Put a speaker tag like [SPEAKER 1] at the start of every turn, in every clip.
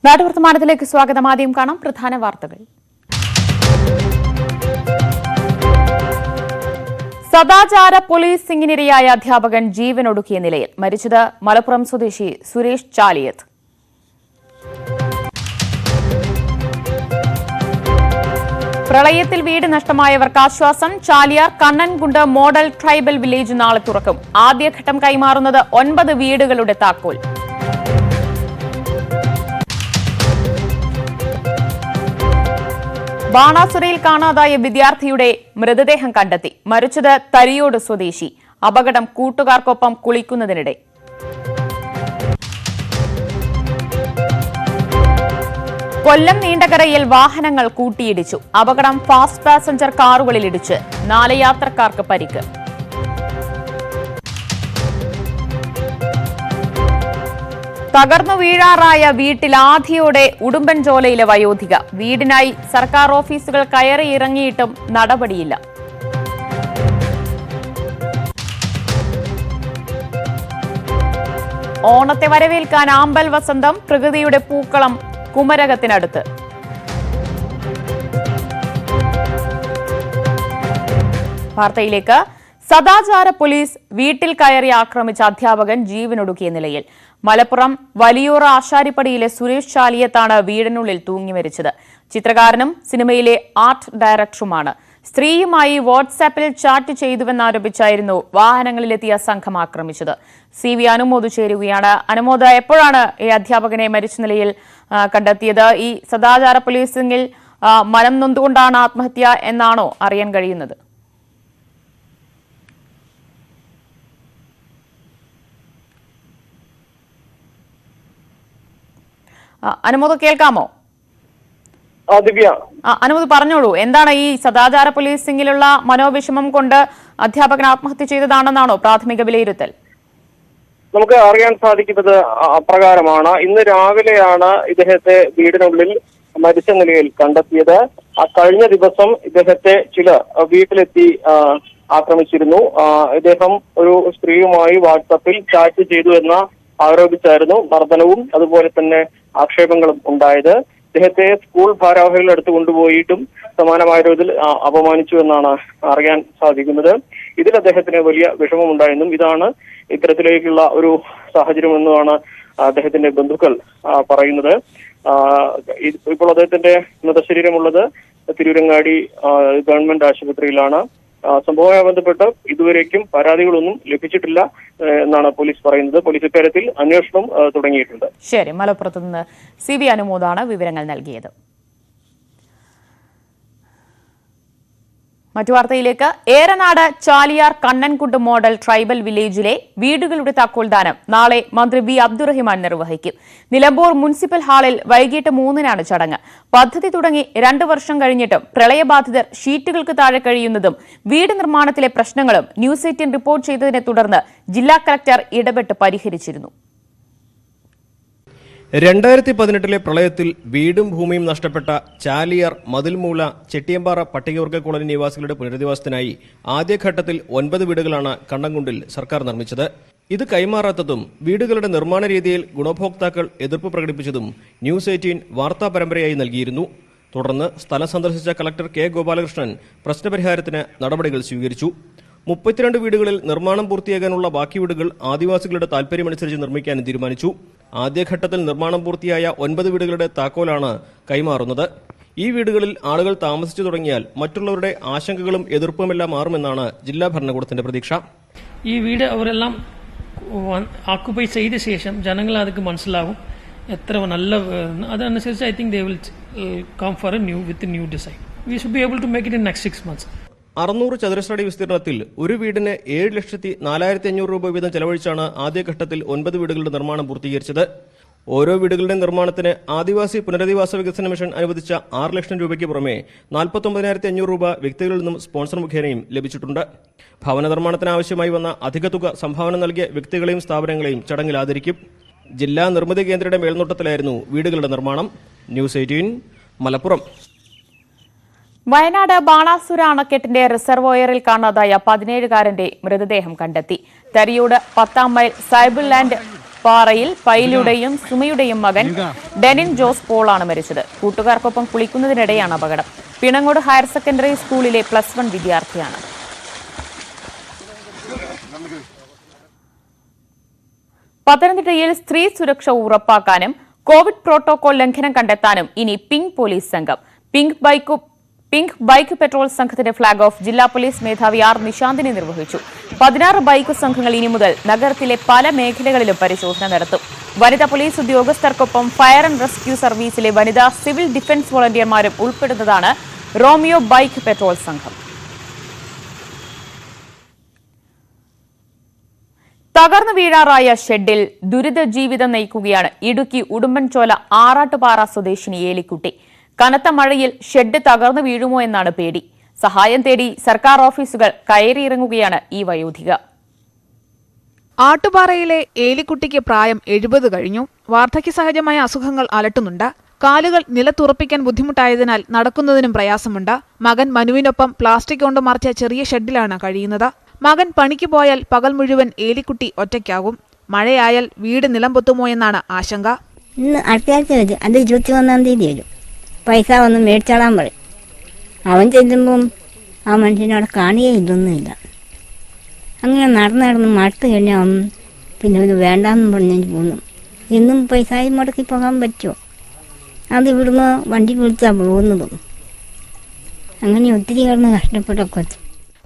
[SPEAKER 1] നാട്ടുവർത്തമാനത്തിലേക്ക് സ്വാഗതം. ആദ്യം കാണാം പ്രധാന വാർത്തകൾ. സദാചാര പോലീസിംഗിനിരയായ അധ്യാപകൻ ജീവനൊടുക്കിയ നിലയിൽ മരിച്ചത് മലപ്പുറം സ്വദേശി സുരേഷ് ചാലിയത്ത്. പ്രളയത്തിൽ വീട് നഷ്ടമായവർക്ക് ആശ്വാസം. Chaliyar Kannankund model tribal village നാളെ തുറക്കും. ആദ്യഘട്ടം കൈമാറുന്നത് 9 വീടുകളുടെ താക്കോൽ. ബാണാസുരയിൽ കാണാതായ വിദ്യാർത്ഥിയുടെ മൃതദേഹം കണ്ടെത്തി. മരിച്ചത് തരിയോട് സ്വദേശി. അപകടം കൂട്ടുകാർക്കൊപ്പം കുളിക്കുന്നതിനിടെ. കൊല്ലം നീണ്ടകരയിൽ വാഹനങ്ങൾ കൂട്ടിയിടിച്ചു. അപകടം ഫാസ്റ്റ് പാസഞ്ചർ കാറുകളിലിടിച്ച് 4 യാത്രക്കാർക്ക് പരിക്ക്. തകർന്നു വീഴാറായ വീട്ടിൽ ആധിയോടെ ഉടുമ്പൻചോലയിലെ വയോധിക. വീടിനായി സർക്കാർ ഓഫീസുകൾ കയറിയിറങ്ങിയിട്ടും നടപടിയില്ല. ഓണത്തെ വരവേൽക്കാൻ ആമ്പൽ വസന്തം. പ്രകൃതിയുടെ പൂക്കളം കുമരകത്തിനടുത്ത്. വാർത്തയിലേക്ക്. സദാചാര പോലീസ് വീട്ടിൽ കയറി ആക്രമിച്ച അധ്യാപകൻ ജീവനൊടുക്കിയ നിലയിൽ. മലപ്പുറം വലിയൂർ ആശാരിപ്പടിയിലെ സുരേഷ് ചാലിയത്താണ് വീടിനുള്ളിൽ തൂങ്ങി മരിച്ചത്. ചിത്രകാരനും സിനിമയിലെ ആർട്ട് ഡയറക്ടറുമാണ്. സ്ത്രീയുമായി വാട്സാപ്പിൽ ചാറ്റ് ചെയ്തുവെന്നാരോപിച്ചായിരുന്നു വാഹനങ്ങളിലെത്തിയ സംഘം ആക്രമിച്ചത്. CV അനുമോദ് ചേരുകയാണ്. അനുമോദ്, എപ്പോഴാണ് ഈ അധ്യാപകനെ മരിച്ച നിലയിൽ കണ്ടെത്തിയത്? ഈ സദാചാര പോലീസിംഗിൽ മനം നൊന്തുകൊണ്ടാണ് ആത്മഹത്യ എന്നാണോ അറിയാൻ കഴിയുന്നത്? അനുമോദ്, കേൾക്കാമോ? അനുമോദ് പറഞ്ഞോളൂ, എന്താണ് ഈ സദാചാര പോലീസിംഗിലുള്ള മനോവിഷമം കൊണ്ട് അധ്യാപകൻ ആത്മഹത്യ ചെയ്തതാണെന്നാണോ പ്രാഥമിക വിലയിരുത്തൽ?
[SPEAKER 2] നമുക്ക് അറിയാൻ സാധിക്കുന്നത് അപ്രകാരമാണ്. ഇന്ന് രാവിലെയാണ് ഇദ്ദേഹത്തെ വീടിനുള്ളിൽ മരിച്ച നിലയിൽ കണ്ടെത്തിയത്. കഴിഞ്ഞ ദിവസം ഇദ്ദേഹത്തെ ചില വീട്ടിലെത്തി ആക്രമിച്ചിരുന്നു. ഇദ്ദേഹം ഒരു സ്ത്രീയുമായി വാട്സാപ്പിൽ ചാറ്റ് ചെയ്തു എന്ന് ആരോപിച്ചായിരുന്നു മർദ്ദനവും അതുപോലെ തന്നെ ആക്ഷേപങ്ങളും ഉണ്ടായത്. ഇദ്ദേഹത്തെ സ്കൂൾ ഭാരവാഹികളുടെ അടുത്ത് കൊണ്ടുപോയിട്ടും സമാനമായ രീതിയിൽ അപമാനിച്ചു എന്നാണ് അറിയാൻ സാധിക്കുന്നത്. ഇതിൽ അദ്ദേഹത്തിന് വലിയ വിഷമമുണ്ടായെന്നും ഇതാണ് ഇത്തരത്തിലേക്കുള്ള ഒരു സാഹചര്യമെന്നുമാണ് അദ്ദേഹത്തിന്റെ ബന്ധുക്കൾ പറയുന്നത്. ഇപ്പോൾ അദ്ദേഹത്തിന്റെ മൃതശരീരമുള്ളത് തിരൂരങ്ങാടി ഗവൺമെന്റ് ആശുപത്രിയിലാണ്. സംഭവവുമായി ബന്ധപ്പെട്ട് ഇതുവരേക്കും പരാതികളൊന്നും ലഭിച്ചിട്ടില്ല എന്നാണ് പോലീസ് പറയുന്നത്. പോലീസ് ഇക്കാര്യത്തിൽ അന്വേഷണം തുടങ്ങിയിട്ടുണ്ട്.
[SPEAKER 1] ശരി, മലപ്പുറത്ത് നിന്ന് CV അനുമോദാണ് വിവരങ്ങൾ നൽകിയത്. മറ്റു വാർത്തയിലേക്ക്. ഏറനാട് ചാലിയാർ കണ്ണൻകുണ്ട് മോഡൽ ട്രൈബൽ വില്ലേജിലെ വീടുകളുടെ താക്കോൽദാനം നാളെ മന്ത്രി V അബ്ദുറഹിമാൻ നിർവഹിക്കും. നിലമ്പൂർ മുനിസിപ്പൽ ഹാളിൽ വൈകിട്ട് 3-നാണ് ചടങ്ങ്. പദ്ധതി തുടങ്ങി 2 വർഷം കഴിഞ്ഞിട്ടും പ്രളയബാധിതർ ഷീറ്റുകൾക്ക് താഴെ കഴിയുന്നതും വീട് നിർമ്മാണത്തിലെ പ്രശ്നങ്ങളും ന്യൂസ് 18 റിപ്പോർട്ട് ചെയ്തതിനെ തുടർന്ന് ജില്ലാ കളക്ടർ ഇടപെട്ട് പരിഹരിച്ചിരുന്നു.
[SPEAKER 3] 2018 പ്രളയത്തിൽ വീടും ഭൂമിയും നഷ്ടപ്പെട്ട ചാലിയാർ, മതിൽമൂല, ചെട്ടിയമ്പാറ പട്ടികവർഗ കോളനി നിവാസികളുടെ പുനരധിവാസത്തിനായി ആദ്യഘട്ടത്തിൽ 9 വീടുകളാണ് കണ്ണൻകുണ്ടിൽ സർക്കാർ നിർമ്മിച്ചത്. ഇത് കൈമാറാത്തതും വീടുകളുടെ നിർമ്മാണ രീതിയിൽ ഗുണഭോക്താക്കൾ എതിർപ്പ് പ്രകടിപ്പിച്ചതും ന്യൂസ് 18 വാർത്താ പരമ്പരയായി നൽകിയിരുന്നു. തുടർന്ന് സ്ഥലം സന്ദർശിച്ച കളക്ടർ K ഗോപാലകൃഷ്ണൻ പ്രശ്നപരിഹാരത്തിന് നടപടികൾ സ്വീകരിച്ചു. 32 വീടുകളിൽ നിർമ്മാണം പൂർത്തിയാകാനുള്ള ബാക്കി വീടുകൾ ആദിവാസികളുടെ താൽപര്യമനുസരിച്ച് നിർമ്മിക്കാൻ തീരുമാനിച്ചു. ആദ്യഘട്ടത്തിൽ നിർമ്മാണം പൂർത്തിയായ 9 വീടുകളുടെ താക്കോലാണ് കൈമാറുന്നത്. ഈ വീടുകളിൽ ആളുകൾ താമസിച്ചു തുടങ്ങിയാൽ മറ്റുള്ളവരുടെ ആശങ്കകളും എതിർപ്പുമെല്ലാം മാറുമെന്നാണ് ജില്ലാ ഭരണകൂടത്തിന്റെ പ്രതീക്ഷ.
[SPEAKER 4] ഈ വീട് അവരെല്ലാം ആക്കുപൈ ചെയ്ത ശേഷം ജനങ്ങൾ അതൊക്കെ മനസ്സിലാവും എത്ര നല്ല അതനുസരിച്ച് I think they will come for a new design. We should be able to make it in next 6 months.
[SPEAKER 3] 600 ചതുരശ്രടി വിസ്തീർണത്തിൽ ഒരു വീടിന് 7,04,500 രൂപ വീതം ചെലവഴിച്ചാണ് ആദ്യഘട്ടത്തിൽ 9 വീടുകളുടെ നിർമ്മാണം പൂർത്തീകരിച്ചത്. ഓരോ വീടുകളുടെ നിർമ്മാണത്തിന് ആദിവാസി പുനരധിവാസ വികസന മിഷൻ അനുവദിച്ച 6 ലക്ഷം രൂപയ്ക്ക് പുറമെ 49,500 രൂപ വ്യക്തികളിൽ നിന്നും സ്പോൺസർ മുഖേനയും ലഭിച്ചിട്ടുണ്ട്. ഭവന നിർമ്മാണത്തിനാവശ്യമായി വന്ന അധിക തുക സംഭാവന നൽകിയ വ്യക്തികളെയും സ്ഥാപനങ്ങളെയും ചടങ്ങിൽ ആദരിക്കും. ജില്ലാ നിർമ്മിതി കേന്ദ്രയുടെ മേൽനോട്ടത്തിലായിരുന്നു വീടുകളുടെ നിർമ്മാണം. ന്യൂസ് 18 മലപ്പുറം.
[SPEAKER 1] വയനാട് ബാണാസുര അണക്കെട്ടിന്റെ റിസർവോയറിൽ കാണാതായ 17-കാരന്റെ മൃതദേഹം കണ്ടെത്തി. തരിയോട് 10-ാം മൈൽ സൈബിൾ ലാൻഡ് പാറയിൽ പൈലുടെയും സുമയുടെയും മകൻ ഡെനിൻ ജോസ് പോളാണ് മരിച്ചത്. കൂട്ടുകാർക്കൊപ്പം കുളിക്കുന്നതിനിടെയാണ് അപകടം. പിണങ്ങോട് ഹയർ സെക്കൻഡറി സ്കൂളിലെ +1 വിദ്യാർത്ഥിയാണ്. പത്തനംതിട്ടയിൽ സ്ത്രീ സുരക്ഷ ഉറപ്പാക്കാനും കോവിഡ് പ്രോട്ടോകോൾ ലംഘനം കണ്ടെത്താനും ഇനി പിങ്ക് പോലീസ് സംഘം. പിങ്ക് ബൈക്ക് പെട്രോൾ സംഘത്തിന്റെ ഫ്ളാഗ് ഓഫ് ജില്ലാ പോലീസ് മേധാവി ആർ നിശാന്തിനെ നിർവഹിച്ചു. 16 ബൈക്ക് സംഘങ്ങൾ ഇനി മുതൽ നഗരത്തിലെ പല മേഖലകളിലും പരിശോധന നടത്തും. വനിതാ പോലീസ് ഉദ്യോഗസ്ഥർക്കൊപ്പം ഫയർ ആൻഡ് റെസ്ക്യൂ സർവീസിലെ വനിതാ സിവിൽ ഡിഫൻസ് വോളണ്ടിയർമാരും ഉൾപ്പെടുന്നതാണ് റോമിയോ ബൈക്ക് പെട്രോൾ സംഘം. തകർന്നു വീഴാറായ ഷെഡിൽ ദുരിത ജീവിതം നയിക്കുകയാണ് ഇടുക്കി ഉടുമ്പൻചോല ആറാട്ടുപാറ സ്വദേശിനി ഏലിക്കുട്ടി. കനത്ത മഴയിൽ ഷെഡ് തകർന്നു വീഴുമോ എന്നാണ് പേടി. സഹായം തേടി സർക്കാർ ഓഫീസുകൾ കയറിയിറങ്ങുകയാണ് ഈ വയോധിക.
[SPEAKER 5] ആട്ടുപാറയിലെ ഏലിക്കുട്ടിക്ക് പ്രായം 70 കഴിഞ്ഞു. വാർദ്ധക്യ സഹജമായ അസുഖങ്ങൾ അലട്ടുന്നുണ്ട്. കാലുകൾ നിലത്തുറപ്പിക്കാൻ ബുദ്ധിമുട്ടായതിനാൽ നടക്കുന്നതിനും പ്രയാസമുണ്ട്. മകൻ മനുവിനൊപ്പം പ്ലാസ്റ്റിക് കൊണ്ട് മറച്ച ചെറിയ ഷെഡിലാണ് കഴിയുന്നത്. മകൻ പണിക്ക് പോയാൽ പകൽ മുഴുവൻ ഏലിക്കുട്ടി ഒറ്റയ്ക്കാകും. മഴയായാൽ വീട് നിലംപൊത്തുമോ എന്നാണ് ആശങ്ക.
[SPEAKER 6] ഇന്ന് അടുത്ത ആഴ്ച വരും, അത് 21-ാം തീയതി വരും. പൈസ ഒന്നും മേടിച്ചോളാൻ പറയും. അവൻ ചെല്ലുമ്പം ആ മനുഷ്യനവിടെ കാണുകയില്ലൊന്നുമില്ല. അങ്ങനെ നടന്ന് മടുത്ത് കഴിഞ്ഞാൽ പിന്നെ ഇത് വേണ്ടാന്ന് പറഞ്ഞ് പോന്നു. എന്നും പൈസ മുടക്കി പോകാൻ പറ്റുമോ? അത് ഇവിടുന്ന് വണ്ടി വിളിച്ചാൽ പോകുന്നതും. അങ്ങനെ ഒത്തിരി കിടന്ന് കഷ്ടപ്പെട്ടൊക്കെ.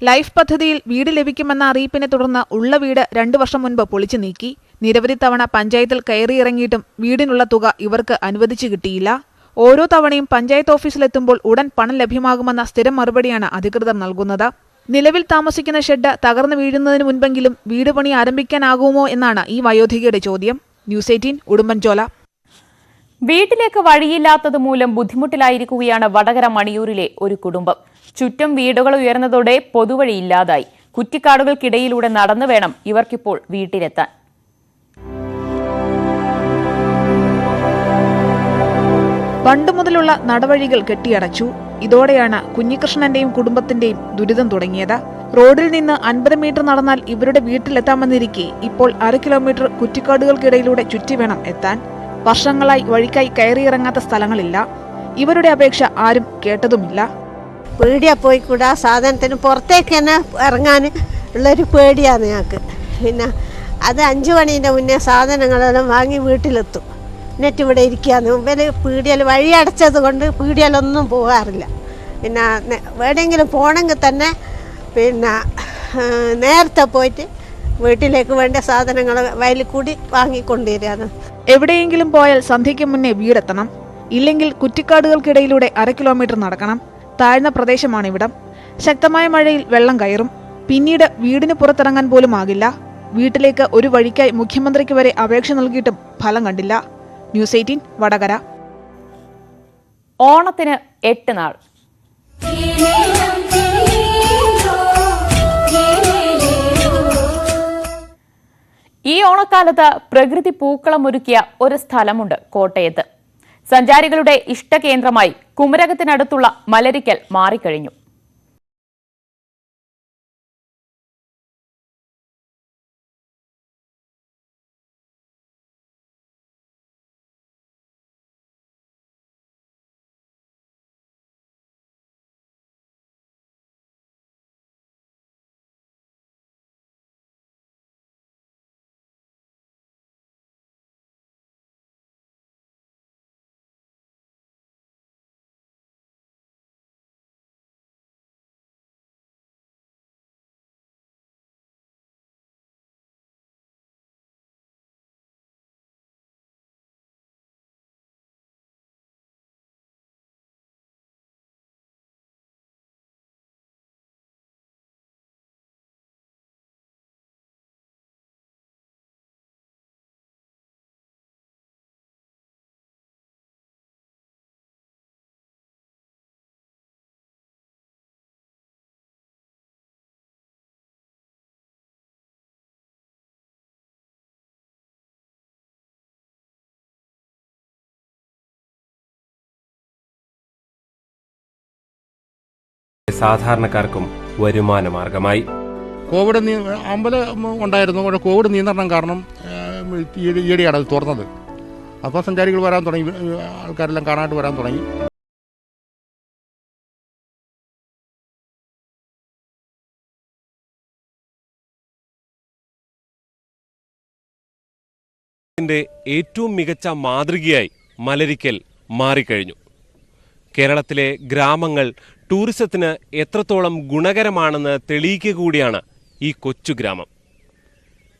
[SPEAKER 5] ലൈഫ് പദ്ധതിയിൽ വീട് ലഭിക്കുമെന്ന അറിയിപ്പിനെ തുടർന്ന് ഉള്ള വീട് 2 വർഷം മുൻപ് പൊളിച്ചു നീക്കി. നിരവധി തവണ പഞ്ചായത്തിൽ കയറിയിറങ്ങിയിട്ടും വീടിനുള്ള തുക ഇവർക്ക് അനുവദിച്ചു കിട്ടിയില്ല. ഓരോ തവണയും പഞ്ചായത്ത് ഓഫീസിലെത്തുമ്പോൾ ഉടൻ പണം ലഭ്യമാകുമെന്ന സ്ഥിരം മറുപടിയാണ് അധികൃതർ നൽകുന്നത്. നിലവിൽ താമസിക്കുന്ന ഷെഡ് തകർന്നു വീഴുന്നതിന് മുൻപെങ്കിലും വീട് പണി ആരംഭിക്കാനാകുമോ എന്നാണ് ഈ വയോധികയുടെ ചോദ്യം. ന്യൂസ് 18 ഉടുമ്പൻചോല.
[SPEAKER 1] വീട്ടിലേക്ക് വഴിയില്ലാത്തത് മൂലം ബുദ്ധിമുട്ടിലായിരിക്കുകയാണ് വടകര മണിയൂരിലെ ഒരു കുടുംബം. ചുറ്റും വീടുകൾ ഉയർന്നതോടെ പൊതുവഴി ഇല്ലാതായി. കുറ്റിക്കാടുകൾക്കിടയിലൂടെ നടന്നു വേണം ഇവർക്കിപ്പോൾ വീട്ടിലെത്താൻ.
[SPEAKER 5] പണ്ട് മുതലുള്ള നടവഴികൾ കെട്ടിയടച്ചു. ഇതോടെയാണ് കുഞ്ഞികൃഷ്ണന്റെയും കുടുംബത്തിന്റെയും ദുരിതം തുടങ്ങിയത്. റോഡിൽ നിന്ന് 50 മീറ്റർ നടന്നാൽ ഇവരുടെ വീട്ടിലെത്താമെന്നിരിക്കെ ഇപ്പോൾ 1/2 കിലോമീറ്റർ കുറ്റിക്കാടുകൾക്കിടയിലൂടെ ചുറ്റി വേണം എത്താൻ. വർഷങ്ങളായി വഴിക്കായി കയറിയിറങ്ങാത്ത സ്ഥലങ്ങളില്ല. ഇവരുടെ അപേക്ഷ ആരും കേട്ടതുമില്ല.
[SPEAKER 7] പേടിയാ പോയിക്കൂടാ, സാധനത്തിന് പുറത്തേക്ക് തന്നെ ഇറങ്ങാൻ ഉള്ളൊരു പേടിയാണ് ഞങ്ങൾക്ക്. പിന്നെ അത് 5 മണീൻ്റെ മുന്നേ സാധനങ്ങളെല്ലാം വാങ്ങി വീട്ടിലെത്തും. എന്നിട്ട് ഇവിടെ ഇരിക്കുകയാണ്. ഇവർ പീടികയിൽ വഴി അടച്ചത് കൊണ്ട് പീടികയിലൊന്നും പോകാറില്ല. പിന്നെ എവിടെയെങ്കിലും പോകണമെങ്കിൽ തന്നെ പിന്നെ നേരത്തെ പോയിട്ട് വീട്ടിലേക്ക് വേണ്ട സാധനങ്ങൾ വയലിൽ കൂടി വാങ്ങിക്കൊണ്ടുവരികയാണ്.
[SPEAKER 5] എവിടെയെങ്കിലും പോയാൽ സന്ധ്യയ്ക്ക് മുന്നേ വീടെത്തണം. ഇല്ലെങ്കിൽ കുറ്റിക്കാടുകൾക്കിടയിലൂടെ 1/2 കിലോമീറ്റർ നടക്കണം. താഴ്ന്ന പ്രദേശമാണിവിടം. ശക്തമായ മഴയിൽ വെള്ളം കയറും. പിന്നീട് വീടിന് പുറത്തിറങ്ങാൻ പോലും ആകില്ല. വീട്ടിലേക്ക് ഒരു വഴിക്കായി മുഖ്യമന്ത്രിക്ക് വരെ അപേക്ഷ നൽകിയിട്ടും ഫലം കണ്ടില്ല. ന്യൂസ് 18 വടകര.
[SPEAKER 1] ഓണത്തിന് 8 നാൾ. ഈ ഓണക്കാലത്ത് പ്രകൃതി പൂക്കളമൊരുക്കിയ ഒരു സ്ഥലമുണ്ട് കോട്ടയത്ത്. സഞ്ചാരികളുടെ ഇഷ്ടകേന്ദ്രമായി കുമരകത്തിനടുത്തുള്ള മലരിക്കൽ മാറിക്കഴിഞ്ഞു.
[SPEAKER 8] സാധാരണക്കാർക്കും വരുമാന മാർഗമായി.
[SPEAKER 9] കോവിഡ് അമ്പലം ഉണ്ടായിരുന്നു. കോവിഡ് നിയന്ത്രണം കാരണം
[SPEAKER 8] ഈയിടെയാണ് അത് തുറന്നത്. അപ്പോൾ സഞ്ചാരികൾ വരാൻ തുടങ്ങി, ആൾക്കാരെല്ലാം കാണാനായിട്ട് വരാൻ തുടങ്ങി.
[SPEAKER 9] ഏറ്റവും മികച്ച മാതൃകയായി മലരിക്കൽ മാറിക്കഴിഞ്ഞു. കേരളത്തിലെ ഗ്രാമങ്ങൾ ടൂറിസത്തിന് എത്രത്തോളം ഗുണകരമാണെന്ന് തെളിയിക്കുക കൂടിയാണ് ഈ കൊച്ചു ഗ്രാമം.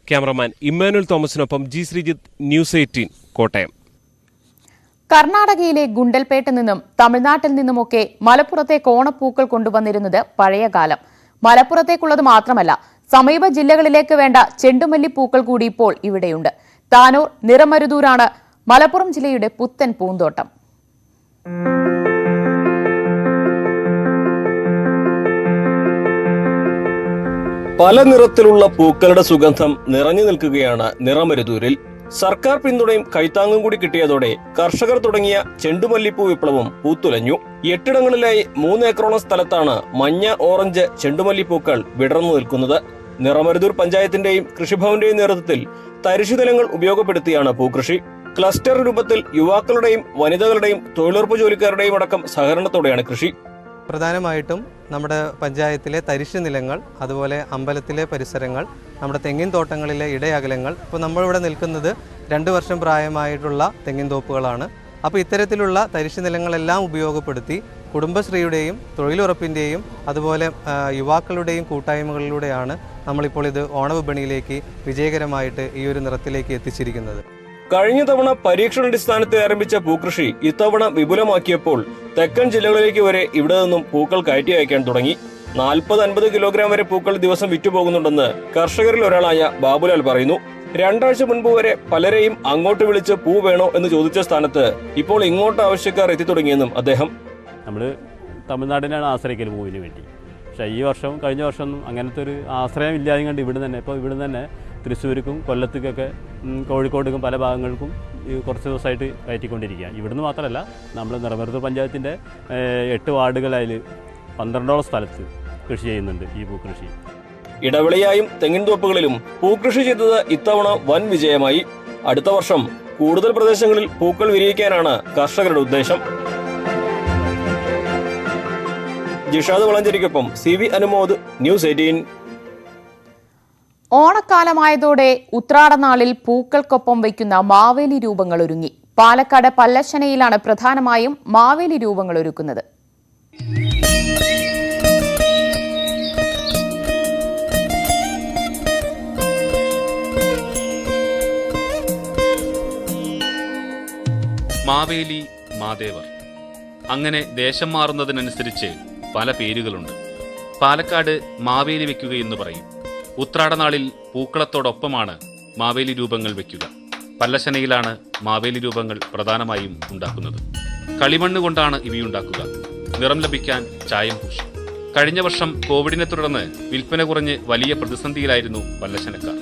[SPEAKER 9] ക്യാമറമാൻ ഇമ്മാനുവൽ തോമസിനൊപ്പം ജി ശ്രീജിത്ത്, ന്യൂസ് 18 കോട്ടയം.
[SPEAKER 1] കർണാടകയിലെ ഗുണ്ടൽപേട്ടിൽ നിന്നും തമിഴ്നാട്ടിൽ നിന്നുമൊക്കെ മലപ്പുറത്തേക്ക് ഓണപ്പൂക്കൾ കൊണ്ടുവന്നിരുന്നത് പഴയകാലം. മലപ്പുറത്തേക്കുള്ളത് മാത്രമല്ല, സമീപ ജില്ലകളിലേക്ക് വേണ്ട ചെണ്ടുമല്ലിപ്പൂക്കൾ കൂടി ഇപ്പോൾ ഇവിടെയുണ്ട്. താനൂർ നിറമരുതൂരാണ് മലപ്പുറം ജില്ലയുടെ പുത്തൻ പൂന്തോട്ടം.
[SPEAKER 3] പല നിറത്തിലുള്ള പൂക്കളുടെ സുഗന്ധം നിറഞ്ഞു നിൽക്കുകയാണ് നിറമരുതൂരിൽ. സർക്കാർ പിന്തുണയും കൈത്താങ്ങും കൂടി കിട്ടിയതോടെ കർഷകർ തുടങ്ങിയ ചെണ്ടുമല്ലിപ്പൂ വിപ്ലവം പൂത്തുലഞ്ഞു. 8 ഇടങ്ങളിലായി 3 ഏക്കറോളം സ്ഥലത്താണ് മഞ്ഞ, ഓറഞ്ച് ചെണ്ടുമല്ലിപ്പൂക്കൾ വിടർന്നു നിൽക്കുന്നത്. നിറമരുതൂർ പഞ്ചായത്തിന്റെയും കൃഷിഭവന്റെയും നേതൃത്വത്തിൽ തരിശുനിലങ്ങൾ ഉപയോഗപ്പെടുത്തിയാണ് പൂക്കൃഷി. ക്ലസ്റ്റർ രൂപത്തിൽ യുവാക്കളുടെയും വനിതകളുടെയും തൊഴിലുറപ്പ് ജോലിക്കാരുടെയും അടക്കം സഹകരണത്തോടെയാണ് കൃഷി.
[SPEAKER 10] പ്രധാനമായിട്ടും നമ്മുടെ പഞ്ചായത്തിലെ തരിശു നിലങ്ങൾ, അതുപോലെ അമ്പലത്തിലെ പരിസരങ്ങൾ, നമ്മുടെ തെങ്ങിൻ തോട്ടങ്ങളിലെ ഇടയകലങ്ങൾ. ഇപ്പോൾ നമ്മളിവിടെ നിൽക്കുന്നത് 2 വർഷം പ്രായമായിട്ടുള്ള തെങ്ങിൻ തോപ്പുകളാണ്. അപ്പോൾ ഇത്തരത്തിലുള്ള തരിശു നിലങ്ങളെല്ലാം ഉപയോഗപ്പെടുത്തി കുടുംബശ്രീയുടെയും തൊഴിലുറപ്പിൻ്റെയും അതുപോലെ യുവാക്കളുടെയും കൂട്ടായ്മകളിലൂടെയാണ് നമ്മളിപ്പോൾ ഇത് ഓണവിപണിയിലേക്ക് വിജയകരമായിട്ട് ഈ ഒരു നിറത്തിലേക്ക് എത്തിച്ചിരിക്കുന്നത്.
[SPEAKER 3] കഴിഞ്ഞ തവണ പരീക്ഷണാടിസ്ഥാനത്തിൽ ആരംഭിച്ച പൂക്കൃഷി ഇത്തവണ വിപുലമാക്കിയപ്പോൾ തെക്കൻ ജില്ലകളിലേക്ക് വരെ ഇവിടെ നിന്നും പൂക്കൾ കയറ്റി അയക്കാൻ തുടങ്ങി. 40-50 കിലോഗ്രാം വരെ പൂക്കൾ ദിവസം വിറ്റുപോകുന്നുണ്ടെന്ന് കർഷകരിൽ ഒരാളായ ബാബുലാൽ പറയുന്നു. 2 ആഴ്ച മുൻപ് വരെ പലരെയും അങ്ങോട്ട് വിളിച്ച് പൂ വേണോ എന്ന് ചോദിച്ച സ്ഥാനത്ത് ഇപ്പോൾ ഇങ്ങോട്ട് ആവശ്യക്കാർ എത്തി തുടങ്ങിയെന്നും അദ്ദേഹം.
[SPEAKER 11] നമ്മൾ തമിഴ്നാടിനാണ് ആശ്രയിക്കൽ പൂവിന് വേണ്ടി. പക്ഷേ ഈ വർഷം കഴിഞ്ഞ വർഷം അങ്ങനത്തെ ഒരു ആശ്രയം ഇല്ലാതെ കണ്ട് ഇവിടെ തന്നെ തൃശ്ശൂർക്കും കൊല്ലത്തേക്കൊക്കെ കോഴിക്കോടുക്കും പല ഭാഗങ്ങൾക്കും കുറച്ച് ദിവസമായിട്ട് കയറ്റിക്കൊണ്ടിരിക്കുകയാണ്. ഇവിടുന്ന് മാത്രമല്ല, നമ്മൾ നിറമരുതൂർ പഞ്ചായത്തിൻ്റെ 8 വാർഡുകളിൽ 12ഓളം സ്ഥലത്ത് കൃഷി ചെയ്യുന്നുണ്ട് ഈ പൂക്കൃഷി.
[SPEAKER 3] ഇടവിളയായും തെങ്ങിൻ തോപ്പുകളിലും പൂക്കൃഷി ചെയ്തത് ഇത്തവണ വൻ വിജയമായി. അടുത്ത വർഷം കൂടുതൽ പ്രദേശങ്ങളിൽ പൂക്കൾ വിരിയിക്കാനാണ് കർഷകരുടെ ഉദ്ദേശം. ജിഷാദ് വളഞ്ചേരിക്കൊപ്പം CV അനുമോദ്, ന്യൂസ് 18.
[SPEAKER 1] ഓണക്കാലമായതോടെ ഉത്രാടനാളിൽ പൂക്കൾക്കൊപ്പം വയ്ക്കുന്ന മാവേലി രൂപങ്ങൾ ഒരുങ്ങി. പാലക്കാട് പല്ലശ്ശനയിലാണ് പ്രധാനമായും മാവേലി രൂപങ്ങൾ ഒരുക്കുന്നത്.
[SPEAKER 12] മാവേലി, മാദേവർ, അങ്ങനെ ദേശം മാറുന്നതിനനുസരിച്ച് പല പേരുകളുണ്ട്. പാലക്കാട് മാവേലി വെക്കുകയെന്ന് പറയും. ഉത്രാടനാളിൽ പൂക്കളത്തോടൊപ്പമാണ് മാവേലി രൂപങ്ങൾ വെക്കുക. പല്ലശ്ശനയിലാണ് മാവേലി രൂപങ്ങൾ പ്രധാനമായും ഉണ്ടാക്കുന്നത്. കളിമണ്ണ് കൊണ്ടാണ് ഇവയുണ്ടാക്കുക. നിറം ലഭിക്കാൻ ചായം പൂശി. കഴിഞ്ഞ വർഷം കോവിഡിനെ തുടർന്ന് വിൽപ്പന കുറഞ്ഞ് വലിയ പ്രതിസന്ധിയിലായിരുന്നു പല്ലശ്ശനക്കാർ.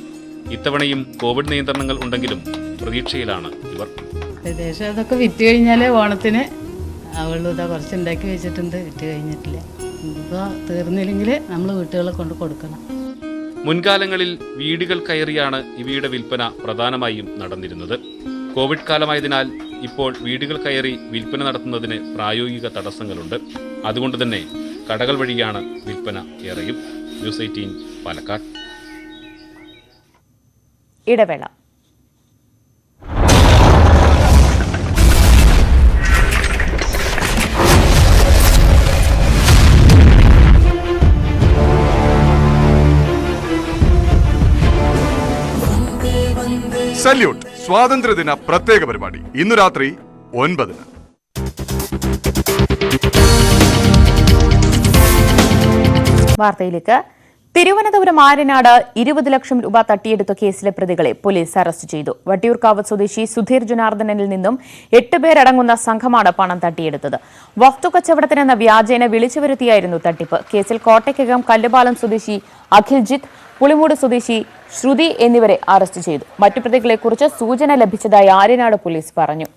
[SPEAKER 12] ഇത്തവണയും കോവിഡ് നിയന്ത്രണങ്ങൾ ഉണ്ടെങ്കിലും പ്രതീക്ഷയിലാണ് ഇവർ.
[SPEAKER 13] ഏകദേശം അതൊക്കെ വിറ്റ് കഴിഞ്ഞാൽ ഓണത്തിന് അവളും ഇതാ കുറച്ചുണ്ടാക്കി വെച്ചിട്ടുണ്ട്, വിറ്റ് കഴിഞ്ഞിട്ടില്ല. ഇപ്പോൾ തീർന്നില്ലെങ്കിൽ നമ്മൾ വീട്ടുകളെ കൊണ്ട് കൊടുക്കണം.
[SPEAKER 12] മുൻകാലങ്ങളിൽ വീടുകൾ കയറിയാണ് ഇവയുടെ വിൽപ്പന പ്രധാനമായും നടന്നിരുന്നത്. കോവിഡ് കാലമായതിനാൽ ഇപ്പോൾ വീടുകൾ കയറി വിൽപ്പന നടത്തുന്നതിന് പ്രായോഗിക തടസ്സങ്ങളുണ്ട്. അതുകൊണ്ട് തന്നെ കടകൾ വഴിയാണ് വിൽപ്പന ഏറെയും. ന്യൂസ് 18 പാലക്കാട്.
[SPEAKER 1] ഇടവേള.
[SPEAKER 14] സല്യൂട്ട് സ്വാതന്ത്ര്യദിന പ്രത്യേക പരിപാടി ഇന്നു രാത്രി 9.
[SPEAKER 1] വാർത്തയിലേക്ക്. തിരുവനന്തപുരം ആര്യനാട് 20 ലക്ഷം രൂപ തട്ടിയെടുത്ത കേസിലെ പ്രതികളെ പോലീസ് അറസ്റ്റ് ചെയ്തു. വട്ടിയൂർക്കാവ് സ്വദേശി സുധീർ ജനാർദ്ദനിൽ നിന്നും 8 പേരടങ്ങുന്ന സംഘമാണ് പണം തട്ടിയെടുത്തത്. വസ്തു കച്ചവടത്തിനെന്ന വ്യാജേന വിളിച്ചു വരുത്തിയായിരുന്നു തട്ടിപ്പ്. കേസിൽ കോട്ടയ്ക്കകം കല്ലുപാലം സ്വദേശി അഖിൽജിത്ത്, പുളിമൂട് സ്വദേശി ശ്രുതി എന്നിവരെ അറസ്റ്റ് ചെയ്തു. മറ്റു പ്രതികളെക്കുറിച്ച് സൂചന ലഭിച്ചതായി ആര്യനാട് പോലീസ് പറഞ്ഞു.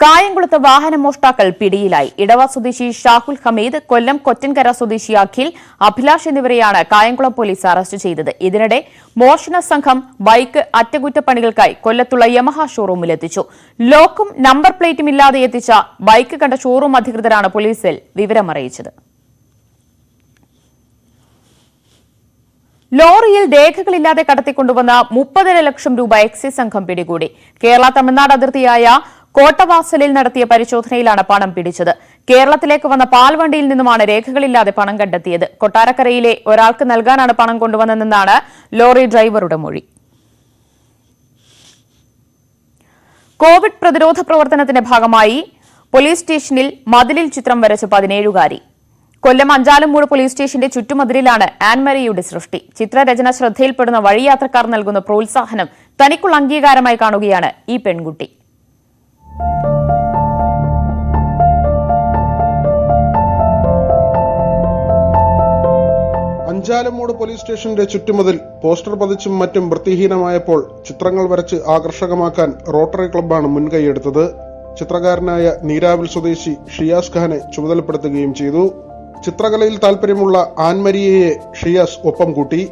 [SPEAKER 1] കായംകുളത്ത് വാഹന മോഷ്ടാക്കൾ പിടിയിലായി. ഇടവ സ്വദേശി ഷാഹുൽ ഹമീദ്, കൊല്ലം കൊറ്റൻകര സ്വദേശി അഖിൽ, അഭിലാഷ് എന്നിവരെയാണ് കായംകുളം പോലീസ് അറസ്റ്റ് ചെയ്തത്. ഇതിനിടെ മോഷണ സംഘം ബൈക്ക് അറ്റകുറ്റപ്പണികൾക്കായി കൊല്ലത്തുള്ള യമഹ ഷോറൂമിലെത്തിച്ചു. ലോക്കും നമ്പർ പ്ലേറ്റും ഇല്ലാതെ എത്തിച്ച ബൈക്ക് കണ്ട ഷോറൂം അധികൃതരാണ് പോലീസിൽ വിവരമറിയിച്ചത്. ലോറിയിൽ രേഖകളില്ലാതെ കടത്തിക്കൊണ്ടുവന്ന 30 ലക്ഷം രൂപ എക്സൈസ് സംഘം പിടികൂടി. കേരള തമിഴ്നാട് അതിർത്തിയായ കോട്ടവാസലിൽ നടത്തിയ പരിശോധനയിലാണ് പണം പിടിച്ചത്. കേരളത്തിലേക്ക് വന്ന പാൽവണ്ടിയിൽ നിന്നുമാണ് രേഖകളില്ലാതെ പണം കണ്ടെത്തിയത്. കൊട്ടാരക്കരയിലെ ഒരാൾക്ക് നൽകാനാണ് പണം കൊണ്ടുവന്നതെന്നാണ് ലോറി ഡ്രൈവറുടെ മൊഴി. കോവിഡ് പ്രതിരോധ പ്രവർത്തനത്തിന്റെ ഭാഗമായി പോലീസ് സ്റ്റേഷനിൽ മതിലിൽ ചിത്രം വരച്ച 17-കാരി. കൊല്ലം അഞ്ചാലുംമൂട് പോലീസ് സ്റ്റേഷന്റെ ചുറ്റുമതിലിലാണ് ആൻമരിയുടെ സൃഷ്ടി. ചിത്രരചന ശ്രദ്ധയിൽപ്പെടുന്ന വഴിയാത്രക്കാർ നൽകുന്ന പ്രോത്സാഹനം തനിക്കുള്ള അംഗീകാരമായി കാണുകയാണ് ഈ പെൺകുട്ടി.
[SPEAKER 15] അഞ്ചാലുംമൂട് പോലീസ് സ്റ്റേഷന്റെ ചുറ്റുമതിൽ പോസ്റ്റർ പതിച്ചും മറ്റും വൃത്തിഹീനമായപ്പോൾ ചിത്രങ്ങൾ വരച്ച് ആകർഷകമാക്കാൻ റോട്ടറി ക്ലബ്ബാണ് മുൻകൈയെടുത്തത്. ചിത്രകാരനായ നീരാവിൽ സ്വദേശി ഷിയാസ് ഖാനെ ചുമതലപ്പെടുത്തുകയും ചെയ്തു. ചിത്രകലയിൽ താൽപര്യമുള്ള ആൻമരിയയെ ഷിയാസ് ഒപ്പം കൂട്ടി.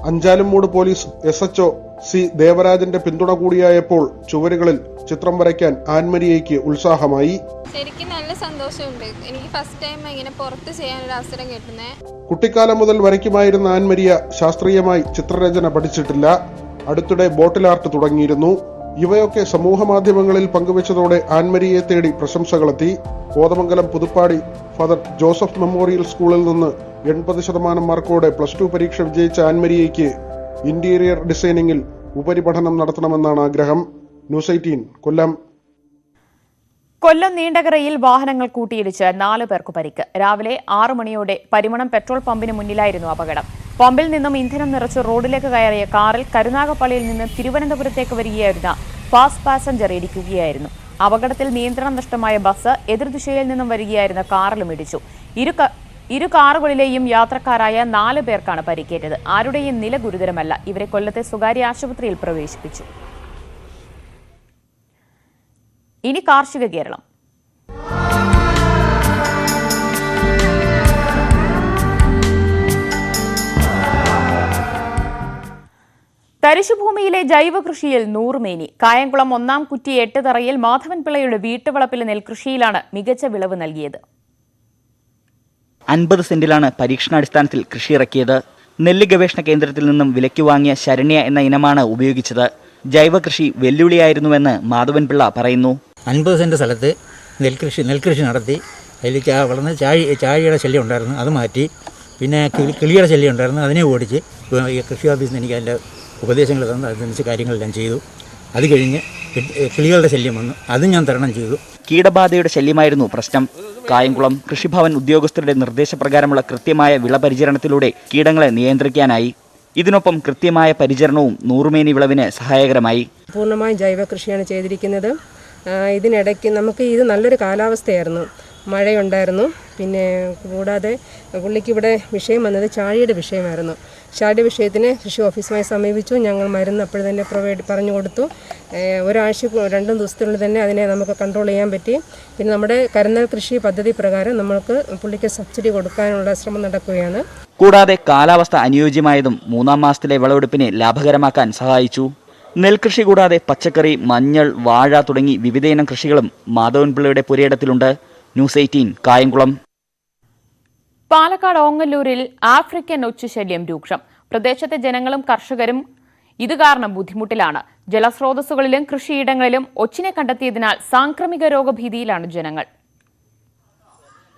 [SPEAKER 15] അഞ്ചാലുംമൂട് പോലീസ് SHO സി ദേവരാജന്റെ പിന്തുണ കൂടിയായപ്പോൾ ചുവരുകളിൽ ചിത്രം വരയ്ക്കാൻ ആൻമരിയയ്ക്ക് ഉത്സാഹമായി.
[SPEAKER 16] ശരിക്കും നല്ല സന്തോഷമുണ്ട്. എനിക്ക് ഫസ്റ്റ് ടൈം ഇങ്ങനെ പുറത്ത് ചെയ്യാനൊരു അവസരം കിട്ടുന്നത്.
[SPEAKER 15] കുട്ടിക്കാലം മുതൽ വരയ്ക്കുമായിരുന്ന ആൻമരിയ ശാസ്ത്രീയമായി ചിത്രരചന പഠിച്ചിട്ടില്ല. അടുത്തിടെ ബോട്ടിൽ ആർട്ട് തുടങ്ങിയിരുന്നു. ഇവയൊക്കെ സമൂഹ മാധ്യമങ്ങളിൽ പങ്കുവച്ചതോടെ ആൻമരിയെ തേടി പ്രശംസകളെത്തി. കോതമംഗലം പുതുപ്പാടി ഫാദർ ജോസഫ് മെമ്മോറിയൽ സ്കൂളിൽ നിന്ന് 80% മാർക്കോടെ +2 പരീക്ഷ വിജയിച്ച ആൻമരിയയ്ക്ക് ഇന്റീരിയർ ഡിസൈനിങ്ങിൽ ഉപരിപഠനം നടത്തണമെന്നാണ് ആഗ്രഹം. ന്യൂസ് 18 കൊല്ലം.
[SPEAKER 1] കൊല്ലം നീണ്ടകരയിൽ വാഹനങ്ങൾ കൂട്ടിയിടിച്ച് 4 പേർക്ക് പരിക്ക്. രാവിലെ 6 മണിയോടെ പരിമണം പെട്രോൾ പമ്പിന് മുന്നിലായിരുന്നു അപകടം. പമ്പിൽ നിന്നും ഇന്ധനം നിറച്ച് റോഡിലേക്ക് കയറിയ കാറിൽ കരുനാഗപ്പള്ളിയിൽ നിന്ന് തിരുവനന്തപുരത്തേക്ക് വരികയായിരുന്ന ഫാസ്റ്റ് പാസഞ്ചർ ഇടിക്കുകയായിരുന്നു. അപകടത്തിൽ നിയന്ത്രണം നഷ്ടമായ ബസ് എതിർദിശയിൽ നിന്നും വരികയായിരുന്ന കാറിലും ഇടിച്ചു. ഇരു കാറുകളിലെയും യാത്രക്കാരായ 4 പേർക്കാണ് പരിക്കേറ്റത്. ആരുടെയും നില ഗുരുതരമല്ല. ഇവരെ കൊല്ലത്തെ സ്വകാര്യ ആശുപത്രിയിൽ പ്രവേശിപ്പിച്ചു. ഇനി കാർഷിക കേരളം. തരിശുഭൂമിയിലെ ജൈവ കൃഷിയിൽ നൂറുമേനി. കായംകുളം 1-ാം കുറ്റി 8 തറയിൽ മാധവൻ പിള്ളയുടെ വീട്ടുവളപ്പിലെ നെൽകൃഷിയിലാണ് മികച്ച വിളവ് നൽകിയത്.
[SPEAKER 17] 50 സെന്റിലാണ് പരീക്ഷണാടിസ്ഥാനത്തിൽ കൃഷി ഇറക്കിയത്. നെല്ല് ഗവേഷണ കേന്ദ്രത്തിൽ നിന്നും വിലയ്ക്ക് വാങ്ങിയ ശരണ്യ എന്ന ഇനമാണ് ഉപയോഗിച്ചത്. ജൈവ കൃഷി വെല്ലുവിളിയായിരുന്നുവെന്ന് മാധവൻ പിള്ള പറയുന്നു.
[SPEAKER 18] 50 സെന്റ് സ്ഥലത്ത് നെൽകൃഷി നടത്തി. അതിൽ വളർന്ന് ചാഴിയുടെ ശല്യം ഉണ്ടായിരുന്നു, അത് മാറ്റി. പിന്നെ കിളിയുടെ ശല്യം ഉണ്ടായിരുന്നു, അതിനെ ഓടിച്ച് കൃഷി ഓഫീസിൽ നിന്ന് എനിക്ക് അതിൻ്റെ ഉപദേശങ്ങൾ തന്നു. അതനുസരിച്ച് കാര്യങ്ങളെല്ലാം ചെയ്തു. അത് കഴിഞ്ഞ് കിളികളുടെ ശല്യം വന്നു, അതും ഞാൻ തരണം ചെയ്തു.
[SPEAKER 17] കീടബാധയുടെ ശല്യമായിരുന്നു പ്രശ്നം. കായംകുളം കൃഷിഭവൻ ഉദ്യോഗസ്ഥരുടെ നിർദ്ദേശപ്രകാരമുള്ള കൃത്യമായ വിളപരിചരണത്തിലൂടെ കീടങ്ങളെ നിയന്ത്രിക്കാനായി. ഇതിനൊപ്പം കൃത്യമായ പരിചരണവും നൂറുമേനി വിളവിന് സഹായകരമായി.
[SPEAKER 19] പൂർണ്ണമായും ജൈവ കൃഷിയാണ് ചെയ്തിരിക്കുന്നത്. ഇതിനിടയ്ക്ക് നമുക്ക് ഇത് നല്ലൊരു കാലാവസ്ഥയായിരുന്നു, മഴയുണ്ടായിരുന്നു. പിന്നെ കൂടാതെ പുള്ളിക്ക് ഇവിടെ വിഷയം വന്നത് ചാഴിയുടെ വിഷയമായിരുന്നു. ചാഴിയുടെ വിഷയത്തിന് കൃഷി ഓഫീസുമായി സമീപിച്ചു. ഞങ്ങൾ മരുന്ന് അപ്പോഴും തന്നെ പറഞ്ഞു കൊടുത്തു. ഒരാഴ്ച 2 ദിവസത്തിനുള്ളിൽ തന്നെ അതിനെ നമുക്ക് കൺട്രോൾ ചെയ്യാൻ പറ്റി. പിന്നെ നമ്മുടെ കരുന്നൽ കൃഷി പദ്ധതി പ്രകാരം നമ്മൾക്ക് പുള്ളിക്ക് സബ്സിഡി കൊടുക്കാനുള്ള ശ്രമം നടക്കുകയാണ്.
[SPEAKER 17] കൂടാതെ കാലാവസ്ഥ അനുയോജ്യമായതും 3-ാം മാസത്തിലെ വിളവെടുപ്പിനെ ലാഭകരമാക്കാൻ സഹായിച്ചു. നെൽകൃഷി കൂടാതെ പച്ചക്കറി, മഞ്ഞൾ, വാഴ തുടങ്ങി വിവിധയിനം കൃഷികളും മാധവൻ പിള്ളയുടെ പുരയിടത്തിലുണ്ട്. ന്യൂസ് 18 കായംകുളം.
[SPEAKER 1] പാലക്കാട് ഓങ്ങല്ലൂരിൽ ആഫ്രിക്കൻ ഒച്ചുശല്യം രൂക്ഷം. പ്രദേശത്തെ ജനങ്ങളും കർഷകരും ഇത് കാരണം ബുദ്ധിമുട്ടിലാണ്. ജലസ്രോതസ്സുകളിലും കൃഷിയിടങ്ങളിലും ഒച്ചിനെ കണ്ടെത്തിയതിനാൽ സാംക്രമിക രോഗഭീതിയിലാണ് ജനങ്ങൾ.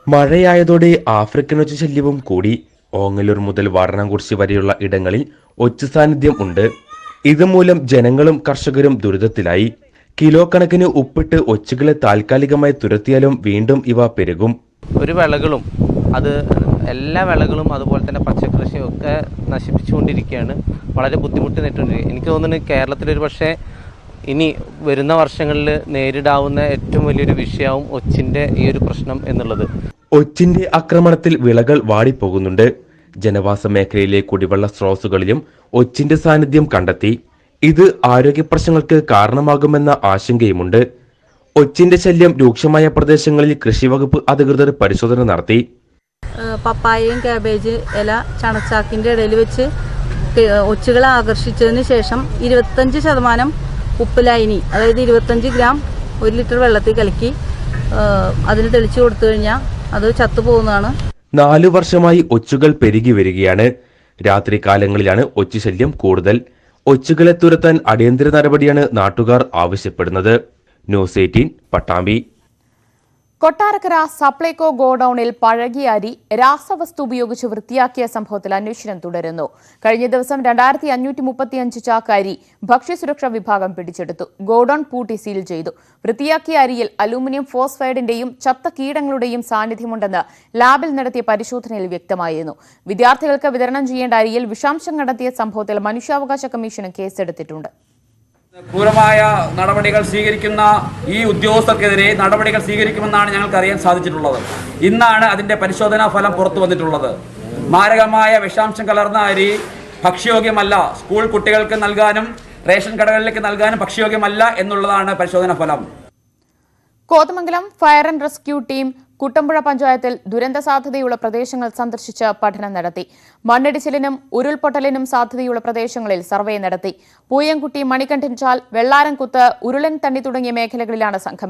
[SPEAKER 20] മഴയായതോടെ ആഫ്രിക്കൻ ഒച്ചു ശല്യവും കൂടി. ഓങ്ങല്ലൂർ മുതൽ വാരണാംകുറിശി വരെയുള്ള ഇടങ്ങളിൽ ഒച്ചു സാന്നിധ്യം ഉണ്ട്. ഇതുമൂലം ജനങ്ങളും കർഷകരും ദുരിതത്തിലായി. കിലോ കണക്കിന് ഉപ്പിട്ട് ഒച്ചുകളെ താൽക്കാലികമായി തുരത്തിയാലും വീണ്ടും ഇവ പെരുകും.
[SPEAKER 10] ഒരു വിളകളും അത് എല്ലാ വിളകളും അതുപോലെ തന്നെ പച്ചക്കൃഷിയും ഒക്കെ നശിപ്പിച്ചുകൊണ്ടിരിക്കുകയാണ്. വളരെ ബുദ്ധിമുട്ട് നേരിട്ടുകൊണ്ടിരിക്കുക. എനിക്ക് തോന്നുന്നു കേരളത്തിലൊരു പക്ഷേ ഇനി വരുന്ന വർഷങ്ങളിൽ നേരിടാവുന്ന ഏറ്റവും വലിയൊരു വിഷയവും ഒച്ചിൻ്റെ ഈ ഒരു പ്രശ്നം എന്നുള്ളത്.
[SPEAKER 20] ഒച്ചിന്റെ ആക്രമണത്തിൽ വിളകൾ വാടിപ്പോകുന്നുണ്ട്. ജനവാസ മേഖലയിലെ കുടിവെള്ള സ്രോതസ്സുകളിലും ഒച്ചിന്റെ സാന്നിധ്യം കണ്ടെത്തി. ഇത് ആരോഗ്യ പ്രശ്നങ്ങൾക്ക് കാരണമാകുമെന്ന ആശങ്കയുമുണ്ട്. ഒച്ചിന്റെ ശല്യം രൂക്ഷമായ പ്രദേശങ്ങളിൽ കൃഷിവകുപ്പ് അധികൃതർ പരിശോധന നടത്തി.
[SPEAKER 21] പപ്പായയും കാബേജ് ഇല ചണച്ചാക്കിന്റെ ഇടയിൽ വെച്ച് ഒച്ചുകളെ ആകർഷിച്ചതിന് ശേഷം 25% ഉപ്പ് ലൈനി, അതായത് 25 ഗ്രാം 1 ലിറ്റർ വെള്ളത്തിൽ കലക്കി അതിന് തെളിച്ചു കൊടുത്തു കഴിഞ്ഞാൽ അത് ചത്തുപോകുന്നതാണ്.
[SPEAKER 20] 4 വർഷമായി ഒച്ചുകൾ പെരുകി വരികയാണ്. രാത്രി കാലങ്ങളിലാണ് ഒച്ചുശല്യം കൂടുതൽ. ഒച്ചുകളെ തുരത്താൻ അടിയന്തര നടപടിയാണ് നാട്ടുകാർ ആവശ്യപ്പെടുന്നത്. ന്യൂസ് 18 പട്ടാമ്പി.
[SPEAKER 1] കൊട്ടാരക്കര സപ്ലൈകോ ഗോഡൌണിൽ പഴകിയ അരി രാസവസ്തു ഉപയോഗിച്ച് വൃത്തിയാക്കിയ സംഭവത്തിൽ അന്വേഷണം തുടരുന്നു. കഴിഞ്ഞ ദിവസം 2535 ചാക്ക് അരി ഭക്ഷ്യസുരക്ഷാ വിഭാഗം പിടിച്ചെടുത്തു. ഗോഡൌൺ പൂട്ടി സീൽ ചെയ്തു. വൃത്തിയാക്കിയ അരിയിൽ അലൂമിനിയം ഫോസ്ഫൈഡിന്റെയും ചത്ത കീടങ്ങളുടെയും സാന്നിധ്യമുണ്ടെന്ന് ലാബിൽ നടത്തിയ പരിശോധനയിൽ വ്യക്തമായിരുന്നു. വിദ്യാർത്ഥികൾക്ക് വിതരണം ചെയ്യേണ്ട അരിയിൽ വിഷാംശം കണ്ടെത്തിയ സംഭവത്തിൽ മനുഷ്യാവകാശ കമ്മീഷന് കേസെടുത്തിട്ടുണ്ട്.
[SPEAKER 22] ക്രൂരമായ നടപടികൾ സ്വീകരിക്കുന്ന ഈ ഉദ്യോഗസ്ഥർക്കെതിരെ നടപടികൾ സ്വീകരിക്കുമെന്നാണ് ഞങ്ങൾക്ക് അറിയാൻ സാധിച്ചിട്ടുള്ളത്. ഇന്നാണ് അതിന്റെ പരിശോധനാ ഫലം പുറത്തു വന്നിട്ടുള്ളത്. മാരകമായ വിഷാംശം കലർന്ന അരി ഭക്ഷ്യയോഗ്യമല്ല, സ്കൂൾ കുട്ടികൾക്ക് നൽകാനും റേഷൻ കടകളിലേക്ക് നൽകാനും ഭക്ഷ്യയോഗ്യമല്ല എന്നുള്ളതാണ് പരിശോധനാ ഫലം.
[SPEAKER 1] Kothamangalam fire and rescue team Kuttampuzha പഞ്ചായത്തിൽ ദുരന്ത സാധ്യതയുള്ള പ്രദേശങ്ങൾ സന്ദർശിച്ച് പഠനം നടത്തി. മണ്ണിടിച്ചിലിനും ഉരുൾപൊട്ടലിനും സാധ്യതയുള്ള പ്രദേശങ്ങളിൽ സർവേ നടത്തി. പൂയംകുട്ടി, മണികണ്ഠൻചാൽ, വെള്ളാരംകുത്ത്, ഉരുളൻ തണ്ണി തുടങ്ങിയ മേഖലകളിലാണ് സംഘം